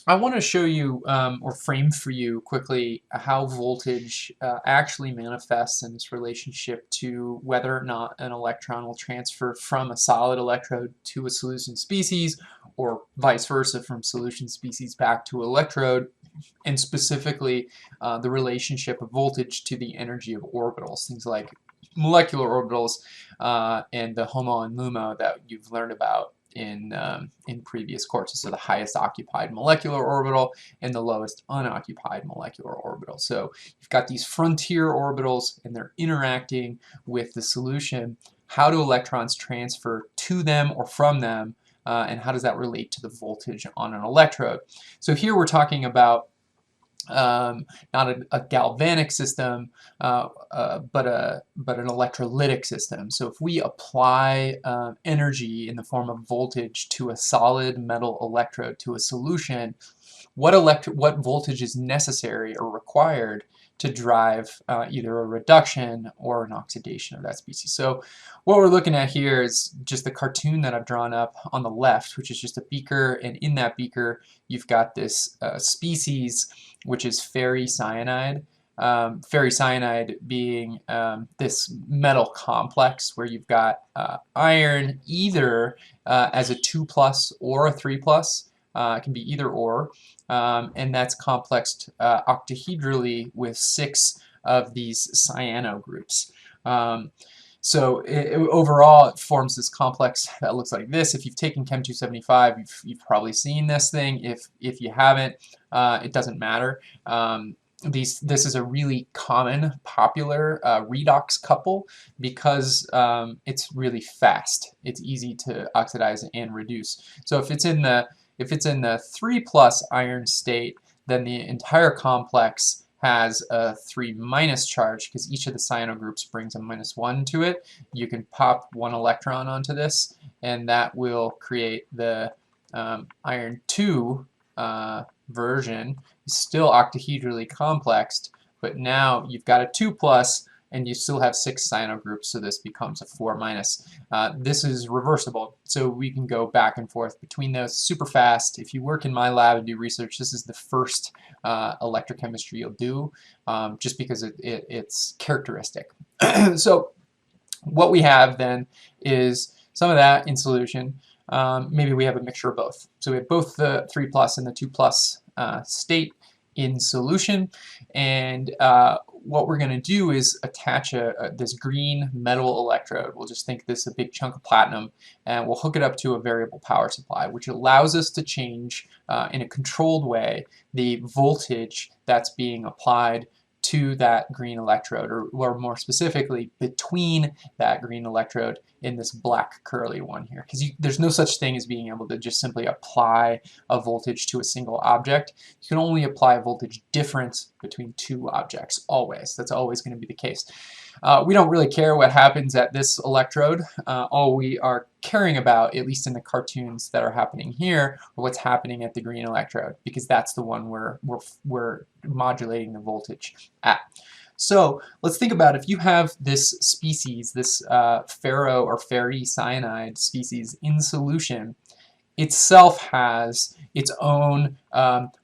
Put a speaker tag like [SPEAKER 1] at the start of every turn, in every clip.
[SPEAKER 1] I want to show you or frame for you quickly how voltage actually manifests in its relationship to whether or not an electron will transfer from a solid electrode to a solution species, or vice versa from solution species back to electrode, and specifically the relationship of voltage to the energy of orbitals, things like molecular orbitals and the HOMO and LUMO that you've learned about in previous courses. So the highest occupied molecular orbital and the lowest unoccupied molecular orbital. So you've got these frontier orbitals and they're interacting with the solution. How do electrons transfer to them or from them? And how does that relate to the voltage on an electrode? So here we're talking about not a galvanic system, but an electrolytic system. So if we apply energy in the form of voltage to a solid metal electrode, to a solution, what voltage is necessary or required to drive either a reduction or an oxidation of that species. So what we're looking at here is just the cartoon that I've drawn up on the left, which is just a beaker, and in that beaker you've got this species, which is ferricyanide. Ferricyanide being this metal complex where you've got iron either as a 2+ or a 3+. It can be either or, and that's complexed octahedrally with 6 of these cyano groups. So overall, it forms this complex that looks like this. If you've taken Chem 275, you've probably seen this thing. If you haven't, it doesn't matter. This is a really common, popular redox couple because it's really fast. It's easy to oxidize and reduce. So if it's in the 3+ iron state, then the entire complex has a 3- charge because each of the cyano groups brings a -1 to it. You can pop 1 electron onto this, and that will create the iron 2 version. It's still octahedrally complexed, but now you've got a 2+, and you still have 6 cyano groups, so this becomes a 4-. This is reversible, so we can go back and forth between those super fast. If you work in my lab and do research, this is the first electrochemistry you'll do, just because it's characteristic. So what we have then is some of that in solution. Maybe we have a mixture of both. So we have both the 3+ and the 2+ state in solution, and what we're going to do is attach this green metal electrode. We'll just think this a big chunk of platinum, and we'll hook it up to a variable power supply, which allows us to change in a controlled way the voltage that's being applied to that green electrode, or more specifically between that green electrode in this black curly one here, because there's no such thing as being able to just simply apply a voltage to a single object. You can only apply a voltage difference between 2 objects, always. That's always going to be the case. We don't really care what happens at this electrode. All we are caring about, at least in the cartoons that are happening here, are what's happening at the green electrode, because that's the one we're modulating the voltage at. So let's think about if you have this species, this ferro or ferricyanide species in solution, itself has its own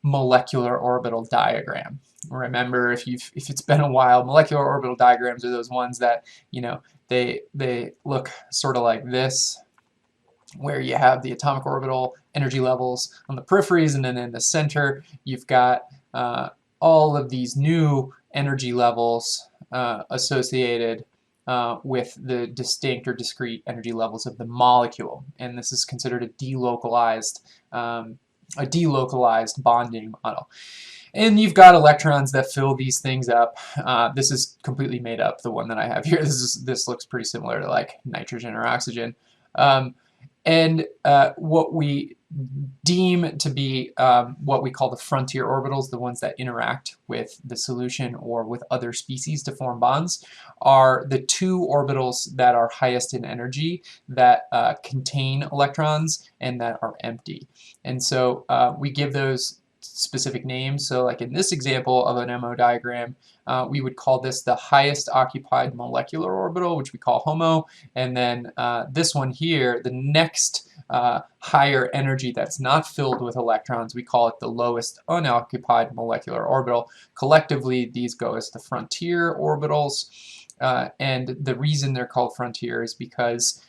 [SPEAKER 1] molecular orbital diagram. Remember, if it's been a while, molecular orbital diagrams are those ones that, they look sort of like this, where you have the atomic orbital energy levels on the peripheries, and then in the center you've got all of these new energy levels associated with the distinct or discrete energy levels of the molecule, and this is considered a delocalized bonding model. And you've got electrons that fill these things up. This is completely made up, the one that I have here. This looks pretty similar to like nitrogen or oxygen. And what we deem to be what we call the frontier orbitals, the ones that interact with the solution or with other species to form bonds, are the 2 orbitals that are highest in energy, that contain electrons and that are empty. And so we give those specific names. So like in this example of an MO diagram, we would call this the highest occupied molecular orbital, which we call HOMO, and then this one here, the next higher energy that's not filled with electrons, we call it the lowest unoccupied molecular orbital. Collectively, these go as the frontier orbitals, and the reason they're called frontier is because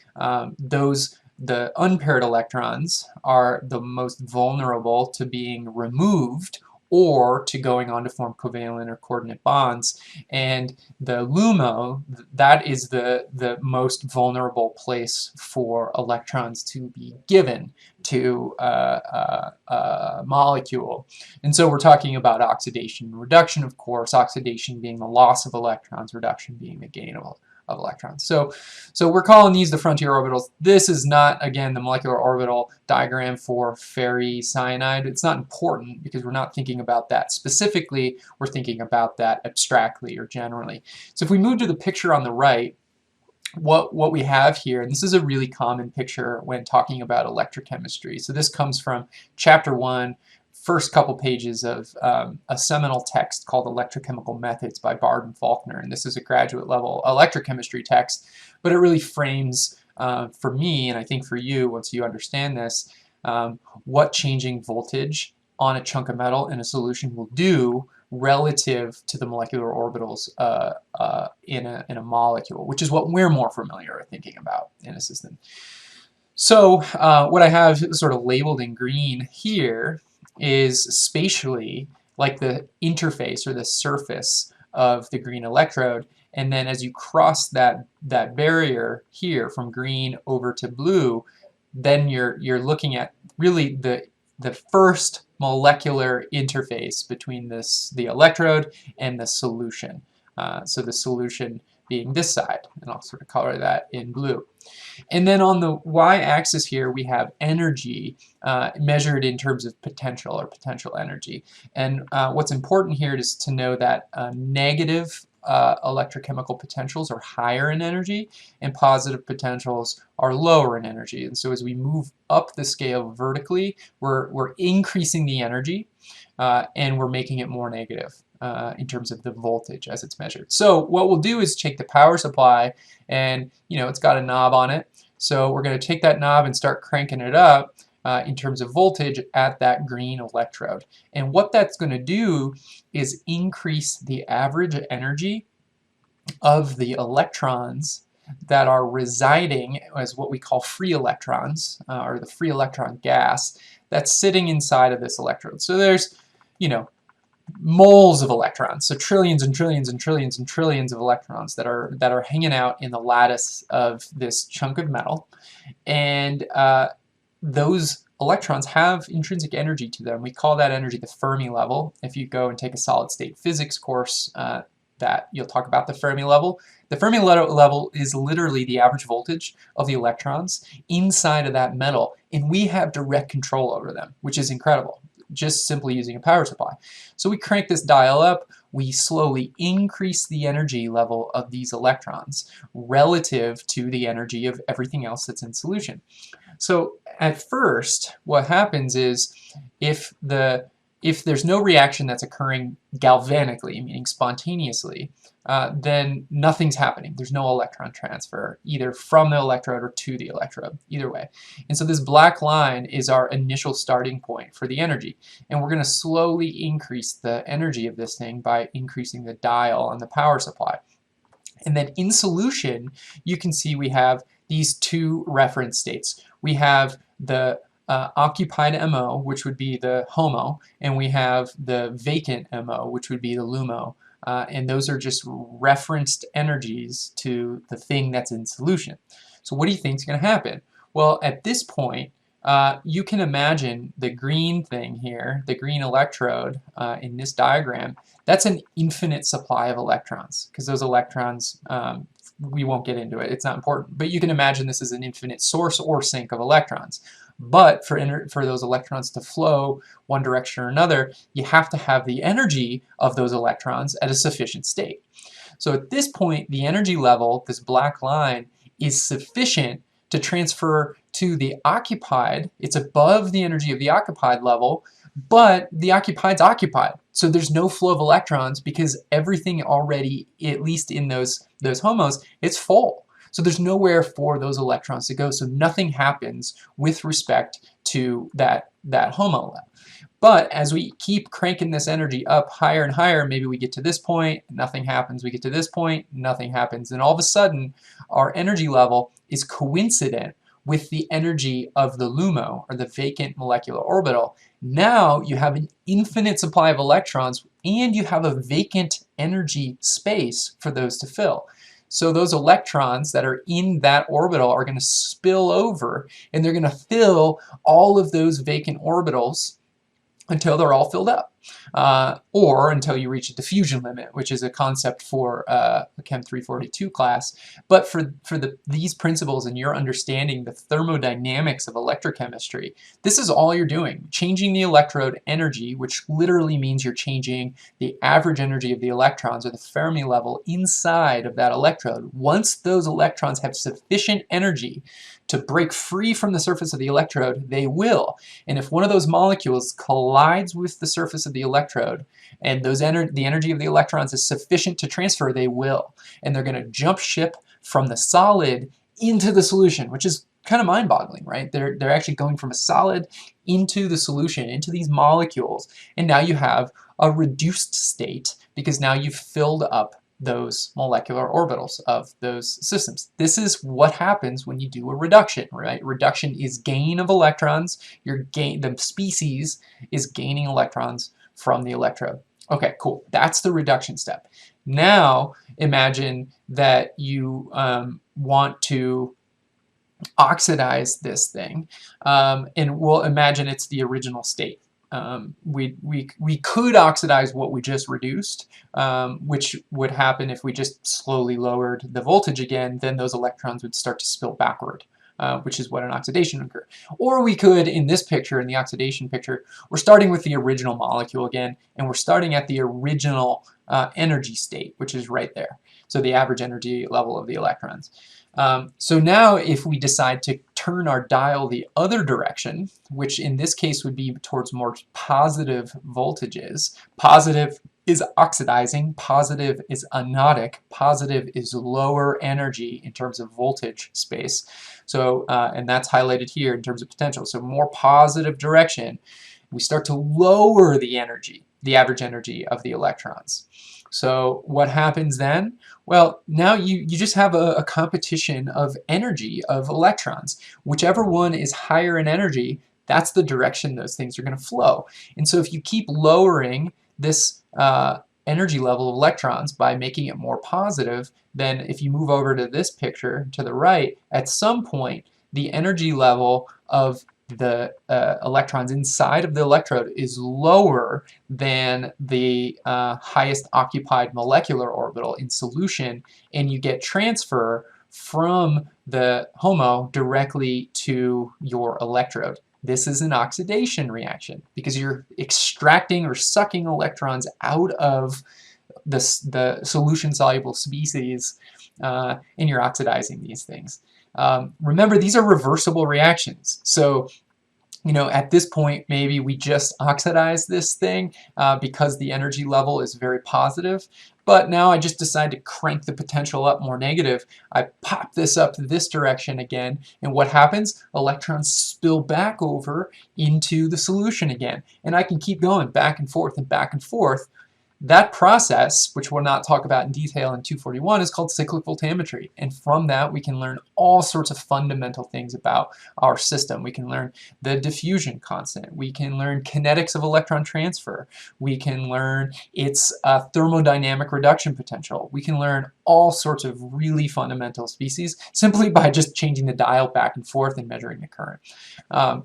[SPEAKER 1] the unpaired electrons are the most vulnerable to being removed or to going on to form covalent or coordinate bonds. And the LUMO, that is the most vulnerable place for electrons to be given to a molecule. And so we're talking about oxidation and reduction, of course, oxidation being the loss of electrons, reduction being the gain of electrons. So we're calling these the frontier orbitals. This is not, again, the molecular orbital diagram for Fermi cyanide. It's not important because we're not thinking about that specifically. We're thinking about that abstractly or generally. So if we move to the picture on the right, what we have here, and this is a really common picture when talking about electrochemistry. So this comes from Chapter 1, first couple pages of a seminal text called Electrochemical Methods by Bard and Faulkner. And this is a graduate level electrochemistry text, but it really frames, for me, and I think for you, once you understand this, what changing voltage on a chunk of metal in a solution will do relative to the molecular orbitals in a molecule, which is what we're more familiar with thinking about in a system. So what I have sort of labeled in green here is spatially like the interface or the surface of the green electrode, and then as you cross that barrier here from green over to blue, then you're looking at really the first molecular interface between the electrode and the solution. So the solution being this side, and I'll sort of color that in blue. And then on the y-axis here we have energy measured in terms of potential or potential energy. And what's important here is to know that negative electrochemical potentials are higher in energy and positive potentials are lower in energy. And so as we move up the scale vertically, we're increasing the energy and we're making it more negative in terms of the voltage as it's measured. So what we'll do is take the power supply, and it's got a knob on it. So we're going to take that knob and start cranking it up in terms of voltage at that green electrode. And what that's going to do is increase the average energy of the electrons that are residing as what we call free electrons, or the free electron gas that's sitting inside of this electrode. So there's, moles of electrons, so trillions and trillions and trillions and trillions of electrons that are hanging out in the lattice of this chunk of metal, and those electrons have intrinsic energy to them. We call that energy the Fermi level. If you go and take a solid state physics course, that you'll talk about the Fermi level. The Fermi level is literally the average voltage of the electrons inside of that metal, and we have direct control over them, which is incredible, just simply using a power supply. So we crank this dial up, we slowly increase the energy level of these electrons relative to the energy of everything else that's in solution. So at first, what happens is if there's no reaction that's occurring galvanically, meaning spontaneously, then nothing's happening. There's no electron transfer, either from the electrode or to the electrode, either way. And so this black line is our initial starting point for the energy. And we're going to slowly increase the energy of this thing by increasing the dial on the power supply. And then in solution, you can see we have these two reference states. We have the occupied MO, which would be the HOMO, and we have the vacant MO, which would be the LUMO. And those are just referenced energies to the thing that's in solution. So what do you think is going to happen? Well, at this point, you can imagine the green thing here, the green electrode in this diagram, that's an infinite supply of electrons, because those electrons, we won't get into it, it's not important, but you can imagine this is an infinite source or sink of electrons. But for those electrons to flow one direction or another, you have to have the energy of those electrons at a sufficient state. So at this point, the energy level, this black line, is sufficient to transfer to the occupied. It's above the energy of the occupied level, but the occupied's occupied. So there's no flow of electrons because everything already, at least in those HOMOs, it's full. So there's nowhere for those electrons to go. So nothing happens with respect to that HOMO level. But as we keep cranking this energy up higher and higher, maybe we get to this point, nothing happens. We get to this point, nothing happens. And all of a sudden, our energy level is coincident with the energy of the LUMO, or the vacant molecular orbital. Now you have an infinite supply of electrons, and you have a vacant energy space for those to fill. So those electrons that are in that orbital are going to spill over, and they're going to fill all of those vacant orbitals until they're all filled up, or until you reach a diffusion limit, which is a concept for a Chem 342 class. But for these principles and your understanding the thermodynamics of electrochemistry, this is all you're doing. Changing the electrode energy, which literally means you're changing the average energy of the electrons, or the Fermi level, inside of that electrode. Once those electrons have sufficient energy to break free from the surface of the electrode, they will. And if one of those molecules collides with the surface of the electrode, and the energy of the electrons is sufficient to transfer, they will. And they're going to jump ship from the solid into the solution, which is kind of mind-boggling, right? They're actually going from a solid into the solution, into these molecules, and now you have a reduced state because now you've filled up those molecular orbitals of those systems. This is what happens when you do a reduction, right? Reduction is gain of electrons. The species is gaining electrons from the electrode. Okay, cool. That's the reduction step. Now imagine that you want to oxidize this thing, and we'll imagine it's the original state. We could oxidize what we just reduced, which would happen if we just slowly lowered the voltage again. Then those electrons would start to spill backward, which is what an oxidation would occur. Or we could, in this picture, in the oxidation picture, we're starting with the original molecule again, and we're starting at the original energy state, which is right there. So the average energy level of the electrons. So now if we decide to turn our dial the other direction, which in this case would be towards more positive voltages, positive is oxidizing, positive is anodic, positive is lower energy in terms of voltage space. So, and that's highlighted here in terms of potential. So more positive direction, we start to lower the energy, the average energy of the electrons. So what happens then? Well, now you just have a competition of energy of electrons. Whichever one is higher in energy, that's the direction those things are going to flow. And so if you keep lowering this energy level of electrons by making it more positive, then if you move over to this picture to the right, at some point the energy level of the electrons inside of the electrode is lower than the highest occupied molecular orbital in solution, and you get transfer from the HOMO directly to your electrode. This is an oxidation reaction because you're extracting or sucking electrons out of the solution-soluble species, and you're oxidizing these things. Remember, these are reversible reactions. So, you know, at this point, maybe we just oxidize this thing because the energy level is very positive. But now I just decide to crank the potential up more negative. I pop this up this direction again, and what happens? Electrons spill back over into the solution again. And I can keep going back and forth and back and forth. That process, which we'll not talk about in detail in 241, is called cyclic voltammetry. And from that, we can learn all sorts of fundamental things about our system. We can learn the diffusion constant. We can learn kinetics of electron transfer. We can learn its thermodynamic reduction potential. We can learn all sorts of really fundamental species simply by just changing the dial back and forth and measuring the current.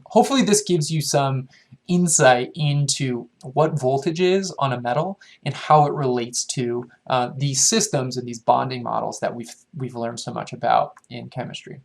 [SPEAKER 1] Hopefully this gives you some insight into what voltage is on a metal and how it relates to these systems and these bonding models that we've learned so much about in chemistry.